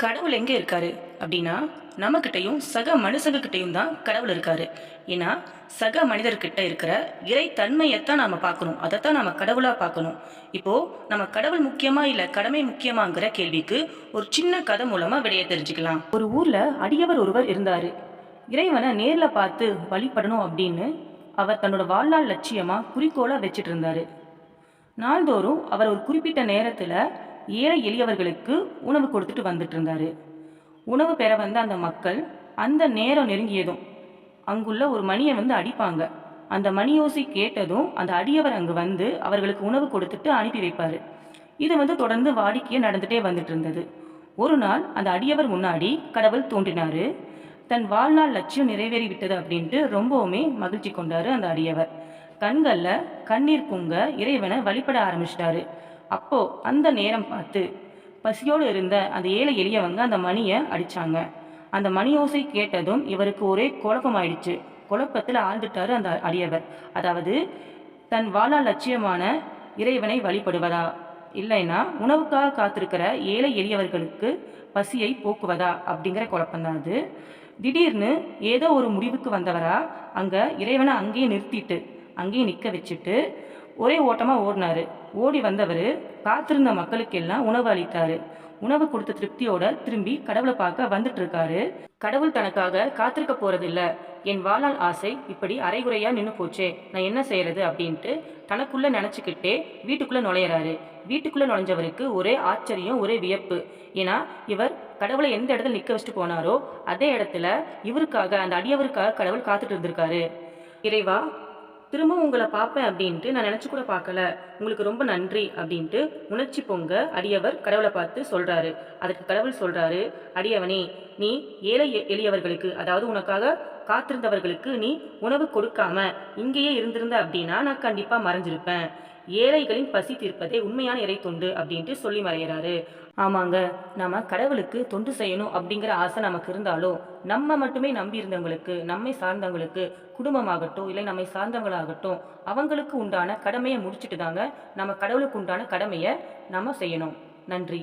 கடவுள் எங்கே இருக்காரு அப்படின்னா, நம்மகிட்டயும் சக மனுஷங்ககிட்டயும் தான் கடவுள் இருக்காரு. ஏன்னா, சக மனிதர்கிட்ட இருக்கிற இறை தன்மையத்தான் நாம பார்க்கணும். அதைத்தான் நாம கடவுளா பார்க்கணும். இப்போ நம்ம கடவுள் முக்கியமா இல்ல கடமை முக்கியமாங்கிற கேள்விக்கு ஒரு சின்ன கதை மூலமா விடைய தெரிஞ்சுக்கலாம். ஒரு ஊர்ல அடியவர் ஒருவர் இருந்தாரு. இறைவனை நேர்ல பார்த்து வழிபடணும் அப்படின்னு அவர் தன்னோட வாழ்நாள் லட்சியமா குறிக்கோளா வச்சிட்டு இருந்தாரு. நாள்தோறும் அவர் ஒரு குறிப்பிட்ட நேரத்துல ஏழை எளியவர்களுக்கு உணவு கொடுத்துட்டு வந்துட்டு இருந்தாரு. உணவு பெற வந்த அந்த மக்கள் அந்த நேரம் நெருங்கியதும் அங்குள்ள ஒரு மணியை அடிப்பாங்க. அந்த மணியோசை கேட்டதும் அந்த அடியவர் அங்கு வந்து அவர்களுக்கு உணவு கொடுத்துட்டு அனுப்பி வைப்பாரு. இது தொடர்ந்து வாடிக்கையா நடந்துட்டே வந்துட்டு இருந்தது. ஒரு நாள் அந்த அடியவர் முன்னாடி கடவுள் தோன்றினாரு. தன் வாழ்நாள் லட்சியம் நிறைவேறி விட்டது அப்படின்ட்டு ரொம்பவுமே மகிழ்ச்சி கொண்டாரு அந்த அடியவர். கண்கள்ல கண்ணீர் பொங்க இறைவனை வழிபட ஆரம்பிச்சிட்டாரு. அப்போ அந்த நேரம் பார்த்து பசியோடு இருந்த அந்த ஏழை எளியவங்க அந்த மணியை அடிச்சாங்க. அந்த மணி ஓசை கேட்டதும் இவருக்கு ஒரே குழப்பமாயிடுச்சு. குழப்பத்தில் ஆழ்ந்துட்டாரு அந்த அடியவர். அதாவது தன் வாழ்நாள் லட்சியமான இறைவனை வழிபடுவதா, இல்லைன்னா உணவுக்காக காத்திருக்கிற ஏழை எளியவர்களுக்கு பசியை போக்குவதா அப்படிங்கிற குழப்பம்தான் அது. திடீர்னு ஏதோ ஒரு முடிவுக்கு வந்தவரா அங்க இறைவனை அங்கேயே நிறுத்திட்டு அங்கேயே நிற்க வச்சுட்டு ஒரே ஓட்டமாக ஓடினாரு. ஓடி வந்தவர் காத்திருந்த மக்களுக்கெல்லாம் உணவு அளித்தாரு. உணவு கொடுத்த திருப்தியோட திரும்பி கடவுளை பார்க்க வந்துட்டு இருக்காரு. கடவுள் தனக்காக காத்திருக்க போறதில்ல, என் வாழ்நாள் ஆசை இப்படி அரைகுறையா நின்று போச்சே, நான் என்ன செய்யறது அப்படின்ட்டு தனக்குள்ள நினைச்சுக்கிட்டே வீட்டுக்குள்ள நுழையிறாரு. வீட்டுக்குள்ள நுழைஞ்சவருக்கு ஒரே ஆச்சரியம், ஒரே வியப்பு. ஏன்னா இவர் கடவுளை எந்த இடத்துல நிக்க வச்சுட்டு போனாரோ அதே இடத்துல இவருக்காக, அந்த அடியவருக்காக கடவுள் காத்துட்டு இருந்திருக்காரு. இறைவா, திரும்ப உங்களை பார்ப்பேன் அப்படின்ட்டு நான் நினச்சி கூட பார்க்கல, உங்களுக்கு ரொம்ப நன்றி அப்படின்ட்டு உணர்ச்சி பொங்க அடியவர் கடவுளை பார்த்து சொல்கிறாரு. அதுக்கு கடவுள் சொல்கிறாரு, அடியவனே, நீ ஏழை எளியவர்களுக்கு, அதாவது உனக்காக காத்திருந்தவர்களுக்கு நீ உணவு கொடுக்காம இங்கேயே இருந்திருந்த அப்படின்னா நான் கண்டிப்பாக மறைஞ்சிருப்பேன். ஏழைகளின் பசி தீர்ப்பதே உண்மையான இறை தொண்டு அப்படின்ட்டு சொல்லி மறைகிறாரு. ஆமாங்க, நாம கடவுளுக்கு தொண்டு செய்யணும் அப்படிங்கிற ஆசை நமக்கு இருந்தாலும் நம்ம மட்டுமே நம்பி இருந்தவங்களுக்கு, நம்மை சார்ந்தவங்களுக்கு, குடும்பமாகட்டும் இல்லை நம்மை சார்ந்தவங்களாகட்டும், அவங்களுக்கு உண்டான கடமையை முடிச்சுட்டு தாங்க நம்ம கடவுளுக்கு உண்டான கடமையை நம்ம செய்யணும். நன்றி.